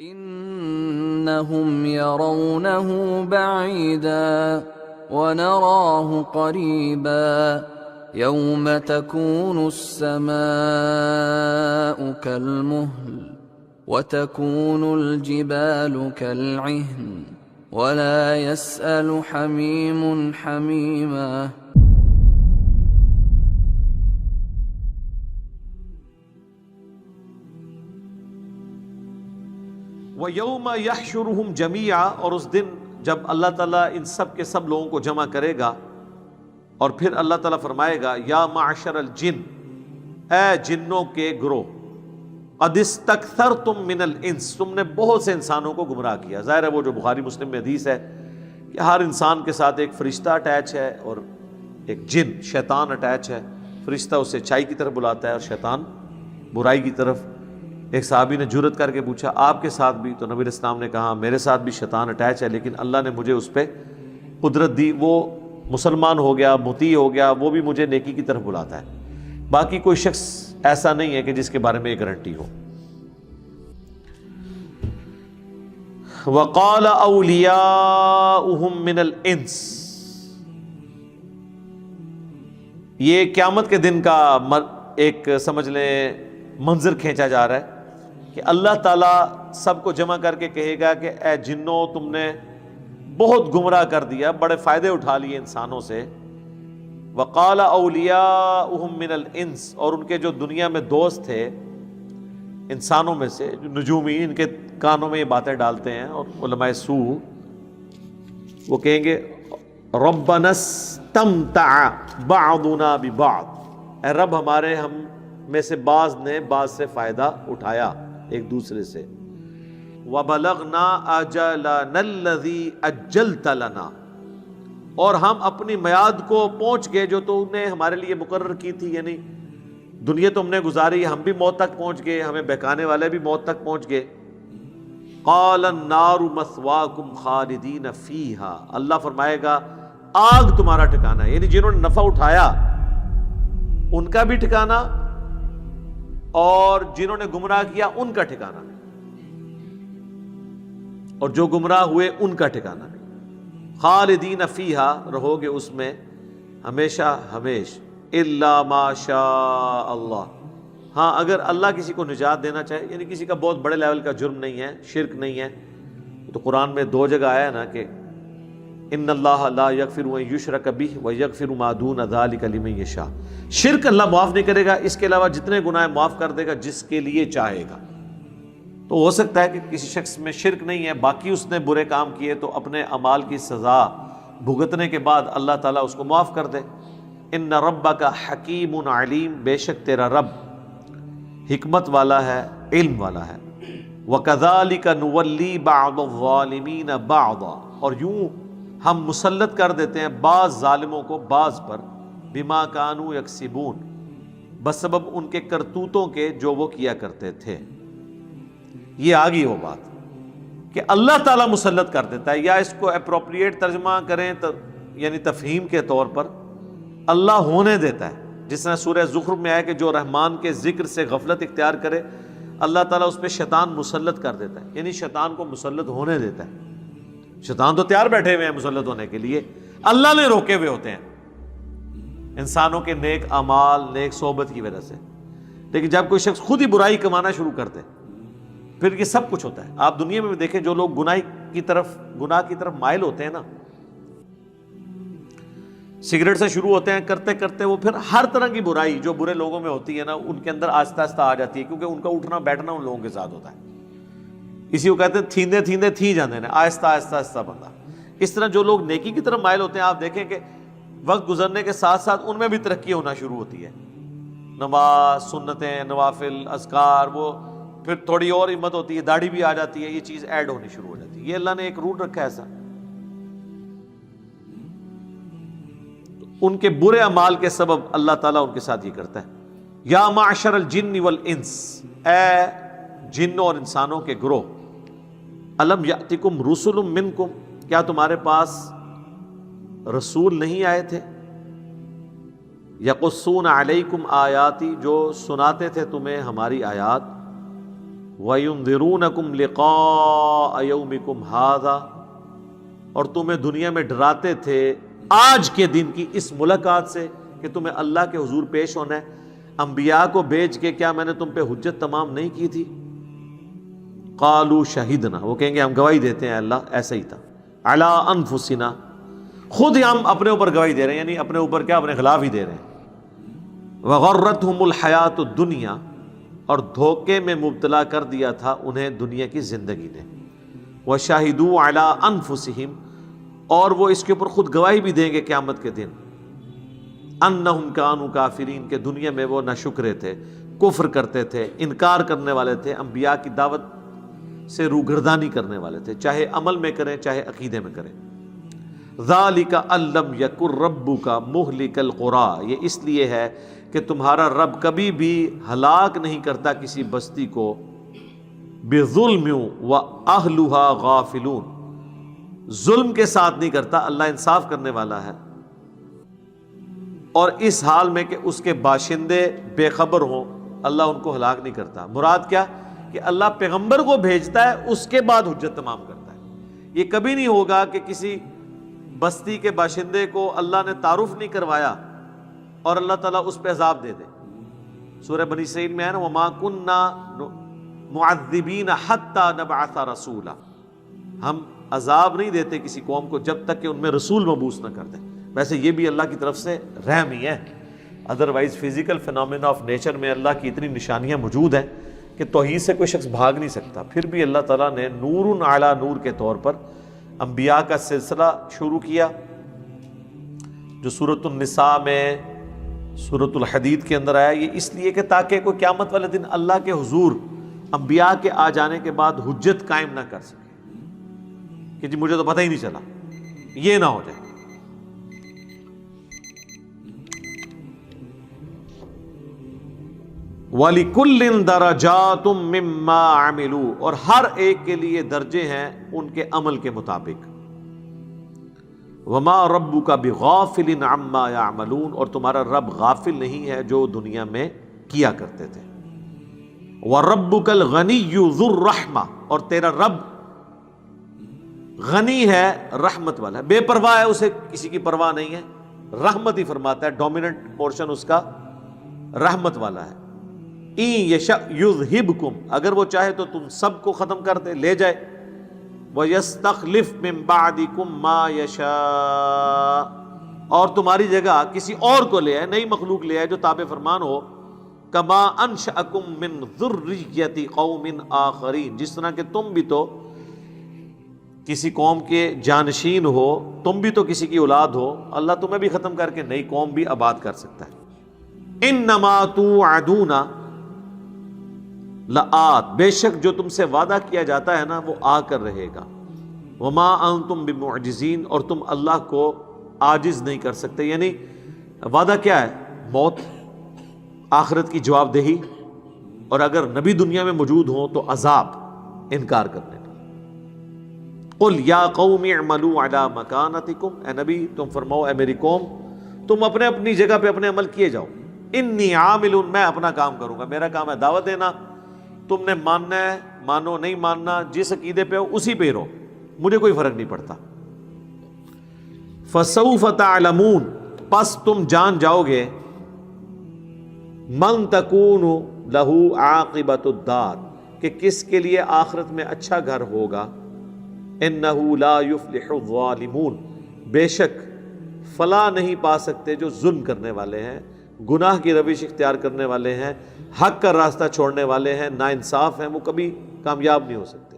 إنهم يرونه بعيدا ونراه قريبا يوم تكون السماء كالمهل وتكون الجبال كالعهن ولا يسأل حميم حميما. وَيَوْمَ يَحْشُرُهُمْ جَمِيعًا، اور اس دن جب اللہ تعالیٰ ان سب کے سب لوگوں کو جمع کرے گا، اور پھر اللہ تعالیٰ فرمائے گا یا معشر الجن، اے جنوں کے گروہ، قد استکثرتم من الانس، تم نے بہت سے انسانوں کو گمراہ کیا۔ ظاہر ہے وہ جو بخاری مسلم میں حدیث ہے کہ ہر انسان کے ساتھ ایک فرشتہ اٹیچ ہے اور ایک جن شیطان اٹیچ ہے۔ فرشتہ اسے اچائی کی طرف بلاتا ہے اور شیطان برائی کی طرف۔ ایک صحابی نے جرأت کر کے پوچھا آپ کے ساتھ بھی؟ تو نبی اسلام نے کہا میرے ساتھ بھی شیطان اٹیچ ہے، لیکن اللہ نے مجھے اس پہ قدرت دی، وہ مسلمان ہو گیا، مطیع ہو گیا، وہ بھی مجھے نیکی کی طرف بلاتا ہے۔ باقی کوئی شخص ایسا نہیں ہے کہ جس کے بارے میں یہ گارنٹی ہو۔ وَقَالَ أَوْلِيَاؤُهُم مِّنَ الْإِنسِ، یہ قیامت کے دن کا ایک سمجھ لیں منظر کھینچا جا رہا ہے کہ اللہ تعالیٰ سب کو جمع کر کے کہے گا کہ اے جنوں، تم نے بہت گمراہ کر دیا، بڑے فائدے اٹھا لیے انسانوں سے۔ وَقَالَ أَوْلِيَاؤُهُم مِّنَ الْإِنسِ، اور ان کے جو دنیا میں دوست تھے انسانوں میں سے، جو نجومی، ان کے کانوں میں یہ باتیں ڈالتے ہیں اور علماء سوء، وہ کہیں گے رَبَّنَا اسْتَمْتَعَ بَعْضُنَا بِبَعْضٍ، اے رب ہمارے ہم میں سے بعض نے بعض سے فائدہ اٹھایا ایک دوسرے سے۔ وَبَلَغْنَا أَجَلَنَا الَّذِي أَجَّلْتَ لَنَا، اور ہم اپنی میعاد کو پہنچ گئے جو تو نے ہمارے لیے مقرر کی تھی، یعنی دنیا تو ہم نے گزاری، ہم بھی موت تک پہنچ گئے، ہمیں بہکانے والے بھی موت تک پہنچ گئے۔ قَالَ النَّارُ مَثْوَاكُمْ خَالِدِينَ فِيهَا، اللہ فرمائے گا آگ تمہارا ٹھکانہ ہے، یعنی جنہوں نے نفع اٹھایا ان کا بھی ٹھکانہ، اور جنہوں نے گمراہ کیا ان کا ٹھکانہ نہیں، اور جو گمراہ ہوئے ان کا ٹھکانہ نہیں۔ خالدین فیہا، رہو گے اس میں ہمیشہ ہمیش، الا ما شاء اللہ، ہاں اگر اللہ کسی کو نجات دینا چاہے، یعنی کسی کا بہت بڑے لیول کا جرم نہیں ہے، شرک نہیں ہے، تو قرآن میں دو جگہ آیا ہے نا کہ ان اللہ لا یغفر ان یشرک بہ ویغفر ما دون ذلک لمن یشاء، شرک اللہ معاف نہیں کرے گا، اس کے علاوہ جتنے گناہ معاف کر دے گا جس کے لیے چاہے گا۔ تو ہو سکتا ہے کہ کسی شخص میں شرک نہیں ہے، باقی اس نے برے کام کیے، تو اپنے اعمال کی سزا بھگتنے کے بعد اللہ تعالیٰ اس کو معاف کر دے۔ ان ربک حکیم علیم، بے شک تیرا رب حکمت والا ہے، علم والا ہے۔ وکذالک نولی بعض الظالمین بعضا، اور یوں ہم مسلط کر دیتے ہیں بعض ظالموں کو بعض پر، بما کانوا یکسبون، بسبب ان کے کرتوتوں کے جو وہ کیا کرتے تھے۔ یہ آگی وہ بات کہ اللہ تعالیٰ مسلط کر دیتا ہے، یا اس کو اپروپریٹ ترجمہ کریں تو یعنی تفہیم کے طور پر اللہ ہونے دیتا ہے، جس طرح سورہ زخرف میں آیا کہ جو رحمان کے ذکر سے غفلت اختیار کرے اللہ تعالیٰ اس پہ شیطان مسلط کر دیتا ہے، یعنی شیطان کو مسلط ہونے دیتا ہے۔ شیطان تو تیار بیٹھے ہوئے ہیں مسلط ہونے کے لیے، اللہ نے روکے ہوئے ہوتے ہیں انسانوں کے نیک اعمال، نیک صحبت کی وجہ سے۔ لیکن جب کوئی شخص خود ہی برائی کمانا شروع کر دے، پھر یہ سب کچھ ہوتا ہے۔ آپ دنیا میں بھی دیکھیں جو لوگ گناہ کی طرف مائل ہوتے ہیں نا، سگریٹ سے شروع ہوتے ہیں، کرتے کرتے وہ پھر ہر طرح کی برائی جو برے لوگوں میں ہوتی ہے نا ان کے اندر آہستہ آہستہ آ جاتی ہے، کیونکہ ان کا اٹھنا بیٹھنا ان لوگوں کے ساتھ ہوتا ہے۔ اسی کو کہتے ہیں تھیندے تھیندے تھی جاندے ہیں، آہستہ آہستہ آہستہ بندہ۔ اس طرح جو لوگ نیکی کی طرف مائل ہوتے ہیں، آپ دیکھیں کہ وقت گزرنے کے ساتھ ساتھ ان میں بھی ترقی ہونا شروع ہوتی ہے، نماز، سنتیں، نوافل، اذکار، وہ پھر تھوڑی اور ہمت ہوتی ہے، داڑھی بھی آ جاتی ہے، یہ چیز ایڈ ہونی شروع ہو جاتی ہے۔ یہ اللہ نے ایک رول رکھا ہے ایسا۔ ان کے برے اعمال کے سبب اللہ تعالیٰ ان کے ساتھ یہ کرتا ہے۔ یا معشر الجن والانس، اے جنوں اور انسانوں کے گروہ، الم یاتکم رسل منکم، کیا تمہارے پاس رسول نہیں آئے تھے؟ یقصون علیکم آیاتی، جو سناتے تھے تمہیں ہماری آیات، وَيُنذِرُونَكُمْ لِقَاءَ يَوْمِكُمْ هَذَا، اور تمہیں دنیا میں ڈراتے تھے آج کے دن کی اس ملاقات سے کہ تمہیں اللہ کے حضور پیش ہونا ہے. انبیاء کو بھیج کے کیا میں نے تم پہ حجت تمام نہیں کی تھی؟ قالوا شہدنا، وہ کہیں گے ہم گواہی دیتے ہیں اللہ ایسا ہی تھا. علی انفسنا، خود ہی ہم اپنے اوپر گواہی دے رہے ہیں، یعنی اپنے اوپر کیا، اپنے خلاف ہی دے رہے ہیں. وغرتہم الحیات الدنیا، اور دھوکے میں مبتلا کر دیا تھا انہیں دنیا کی زندگی نے. وشاہدوا علی انفسہم، اور وہ اس کے اوپر خود گواہی بھی دیں گے قیامت کے دن، انہم کانوا کافرین، کہ دنیا میں وہ ناشکرے تھے، کفر کرتے تھے، انکار کرنے والے تھے، انبیاء کی دعوت سے روگردانی کرنے والے تھے، چاہے عمل میں کریں چاہے عقیدے میں کریں. ذالک ان لم یکن ربک مہلک القری، یہ اس لیے ہے کہ تمہارا رب کبھی بھی ہلاک نہیں کرتا کسی بستی کو بظلم واہلھا غافلون، ظلم کے ساتھ نہیں کرتا، اللہ انصاف کرنے والا ہے. اور اس حال میں کہ اس کے باشندے بے خبر ہوں اللہ ان کو ہلاک نہیں کرتا. مراد کیا کہ اللہ پیغمبر کو بھیجتا ہے اس کے بعد حجت تمام کرتا ہے. یہ کبھی نہیں ہوگا کہ کسی بستی کے باشندے کو اللہ نے تعارف نہیں کروایا اور اللہ تعالیٰ اس پہ عذاب دے دے. سورہ بنی اسرائیل میں ہے نا وما کننا معذبین حتی نبعث رسولا، ہم عذاب نہیں دیتے کسی قوم کو جب تک کہ ان میں رسول مبعوث نہ کر دیں. ویسے یہ بھی اللہ کی طرف سے رحم ہی ہے، otherwise physical phenomena of nature میں اللہ کی اتنی نشانیاں موجود ہیں کہ توحید سے کوئی شخص بھاگ نہیں سکتا. پھر بھی اللہ تعالیٰ نے نور علی نور کے طور پر انبیاء کا سلسلہ شروع کیا، جو سورۃ النساء میں سورۃ الحدید کے اندر آیا. یہ اس لیے کہ تاکہ کوئی قیامت والے دن اللہ کے حضور انبیاء کے آ جانے کے بعد حجت قائم نہ کر سکے کہ جی مجھے تو پتہ ہی نہیں چلا، یہ نہ ہو جائے. وَلِكُلٍّ دَرَجَاتٌ مِّمَّا عَمِلُوا، اور ہر ایک کے لیے درجے ہیں ان کے عمل کے مطابق. وَمَا رَبُّكَ بِغَافِلٍ عَمَّا يَعْمَلُونَ، اور تمہارا رب غافل نہیں ہے جو دنیا میں کیا کرتے تھے. وَرَبُّكَ الْغَنِيُّ ذُو الرَّحْمَةِ، اور تیرا رب غنی ہے، رحمت والا ہے، بے پرواہ ہے، اسے کسی کی پرواہ نہیں ہے، رحمت ہی فرماتا ہے، ڈومیننٹ پورشن اس کا رحمت والا ہے. اِن یشأ یذھبکم، اگر وہ چاہے تو تم سب کو ختم کر دے، لے جائے. وَیَسْتَخْلِفْ مِن بَعْدِکم مَا یشاء، اور تمہاری جگہ کسی اور کو لے آئے، نئی مخلوق لے آئے جو تابع فرمان ہو. کما انشأکم من ذریۃ قوم آخرین، جس طرح کہ تم بھی تو کسی قوم کے جانشین ہو، تم بھی تو کسی کی اولاد ہو، اللہ تمہیں بھی ختم کر کے نئی قوم بھی آباد کر سکتا ہے. انما توعدون لآت، بے شک جو تم سے وعدہ کیا جاتا ہے نا وہ آ کر رہے گا. وما انتم بمعجزین، اور تم اللہ کو عاجز نہیں کر سکتے. یعنی وعدہ کیا ہے؟ موت، آخرت کی جواب دہی، اور اگر نبی دنیا میں موجود ہوں تو عذاب، انکار کرنے. قل یا قوم اعملوا علی مکانتکم، اے نبی تم فرماؤ اے میری قوم تم اپنے اپنی جگہ پہ اپنے عمل کیے جاؤ. انی عامل، میں اپنا کام کروں گا، میرا کام ہے دعوت دینا، تم نے ماننا ہے مانو، نہیں ماننا جس عقیدے پہ ہو اسی پہ رہو، مجھے کوئی فرق نہیں پڑتا. فسوف تعلمون، پس تم جان جاؤ گے، من تکون لہ عاقبۃ الدار، کہ کس کے لیے آخرت میں اچھا گھر ہوگا. انہ لا یفلح الظالمون، بے شک فلاح نہیں پا سکتے جو ظلم کرنے والے ہیں، گناہ کی روش اختیار کرنے والے ہیں، حق کا راستہ چھوڑنے والے ہیں، ناانصاف ہیں، وہ کبھی کامیاب نہیں ہو سکتے.